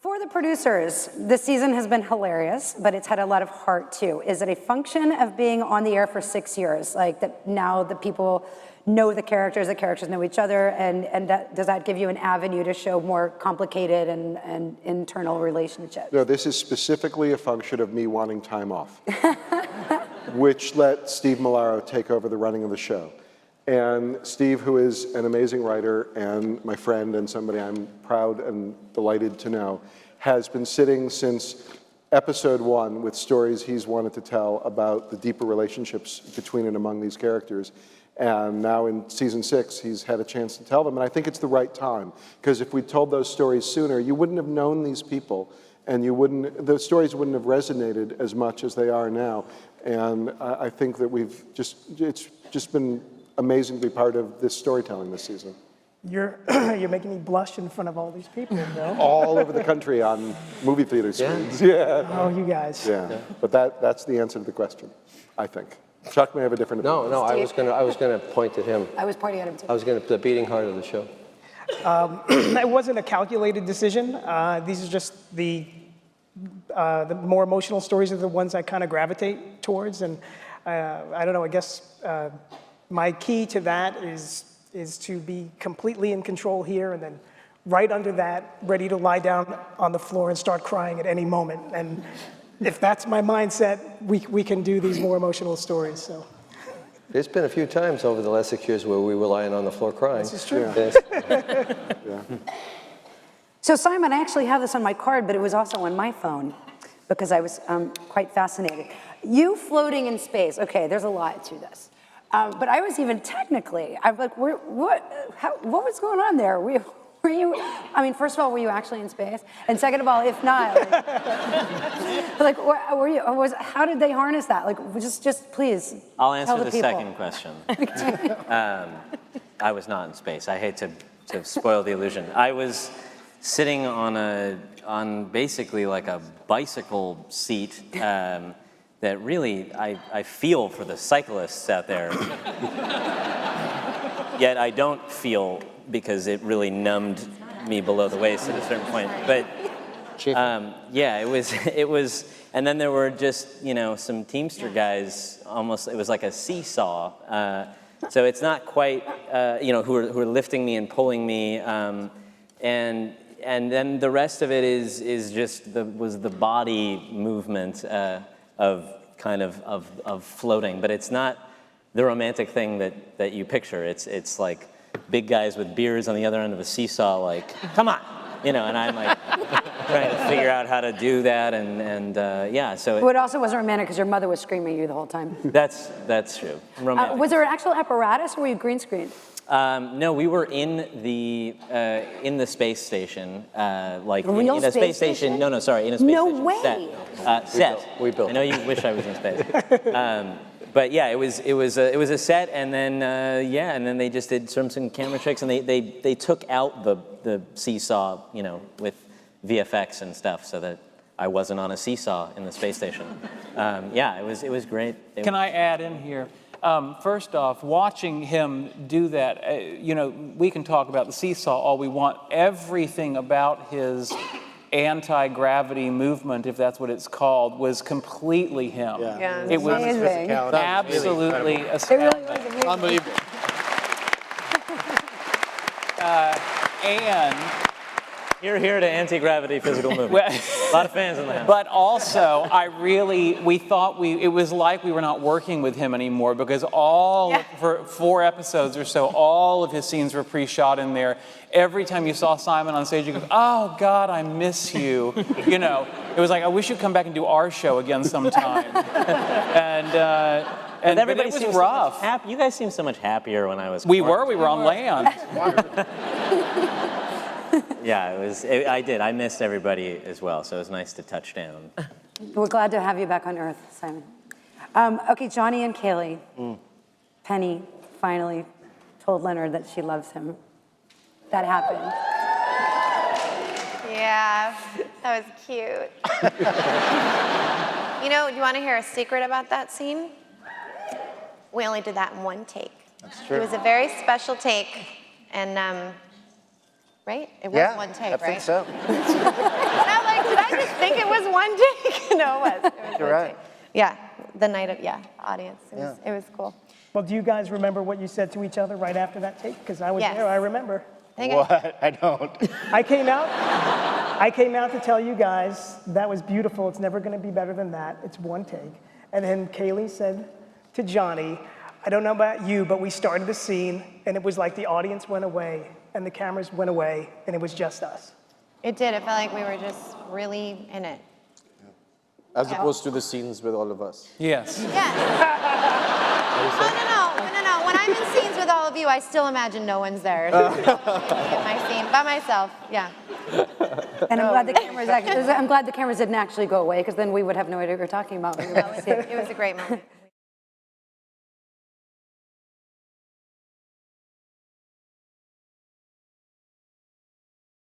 For the producers, this season has been hilarious, but it's had a lot of heart too. Is it a function of being on the air for 6 years? Like that now the people know the characters know each other, and does that give you an avenue to show more complicated and internal relationships? No, this is specifically a function of me wanting time off, which let Steve Molaro take over the running of the show. And Steve, who is an amazing writer and my friend and somebody I'm proud and delighted to know, has been sitting since episode 1 with stories he's wanted to tell about the deeper relationships between and among these characters. And now in season 6, he's had a chance to tell them. And I think it's the right time, because if we'd told those stories sooner, you wouldn't have known these people, and the stories wouldn't have resonated as much as they are now. And I think that it's just been amazing to be part of this storytelling this season. You're making me blush in front of all these people, bro. All over the country on movie theater screens. Yeah. Oh, you guys. Yeah. But that's the answer to the question, I think. Chuck may have a different opinion. No, I was gonna point at him. I was pointing at him too. I was the beating heart of the show. It wasn't a calculated decision. These are just the more emotional stories are the ones I kind of gravitate towards, and I don't know. I guess my key to that is to be completely in control here, and then right under that, ready to lie down on the floor and start crying at any moment. And if that's my mindset, we can do these more emotional stories. So. There's been a few times over the last 6 years where we were lying on the floor crying. This is true. Yeah. Yeah. So Simon, I actually have this on my card, but it was also on my phone because I was quite fascinated. You floating in space, okay, there's a lot to this. But I was even technically, I'm like, what was going on there? Were you, I mean, first of all, were you actually in space? And second of all, if not, like were you, how did they harness that? Like, just please I'll answer tell the the people. second question. I was not in space. I hate to spoil the illusion. I was sitting on basically like a bicycle seat that really, I feel for the cyclists out there. Yet I don't feel, because it really numbed me below the waist at a certain point. But yeah, it was, and then there were just, some Teamster guys, almost, it was like a seesaw. So it's not quite, who are lifting me and pulling me. And then the rest of it is just was the body movement of floating. But it's not the romantic thing that you picture. It's like big guys with beers on the other end of a seesaw, like, come on, and I'm like trying to figure out how to do that, and yeah. So it also wasn't romantic because your mother was screaming at you the whole time. That's true. Romantic. Was there an actual apparatus, or were you green screened? No, we were in the space station, like real in a space station. No, sorry, in a space no station. way. Set. We built. I know you wish I was in space. But yeah, it was a set, and then they just did some camera tricks, and they took out the seesaw, with VFX and stuff, so that I wasn't on a seesaw in the space station. Yeah, it was great. Can I add in here? First off, watching him do that, we can talk about the seesaw all we want. Everything about his anti-gravity movement, if that's what it's called, was completely him. Yeah, it was amazing. absolutely It astounding. really was amazing. Unbelievable. And Here to anti-gravity physical movement. A lot of fans in the house. But also, we thought it was like we were not working with him anymore, because for 4 episodes or so, all of his scenes were pre-shot in there. Every time you saw Simon on stage, you go, oh God, I miss you. It was like, I wish you'd come back and do our show again sometime. And everybody it was seems rough. So much you guys seemed so much happier when I was. We were on land. Yeah, I did. I missed everybody as well, so it was nice to touch down. We're glad to have you back on Earth, Simon. Okay, Johnny and Paley. Penny finally told Leonard that she loves him. That happened. Yeah, that was cute. You want to hear a secret about that scene? We only did that in 1 take. That's true. It was a very special take, and right? It was Yeah, one take, I right? think so. And I'm like, did I just think it was one take? No, it was. It was You're one right. take. Yeah, the night of, audience. It was cool. Well, do you guys remember what you said to each other right after that take? Because I was Yes. there, I remember. What? I don't. I came out to tell you guys that was beautiful. It's never going to be better than that. It's one take. And then Kaylee said to Johnny, I don't know about you, but we started the scene and it was like the audience went away and the cameras went away and it was just us. It did. It felt like we were just really in it. As opposed to the scenes with all of us. Yes. Yeah. No. When I'm in scenes with all of you, I still imagine no one's there. In my scene by myself. Yeah. And I'm glad the cameras didn't actually go away, because then we would have no idea what we were talking about. It was a great moment.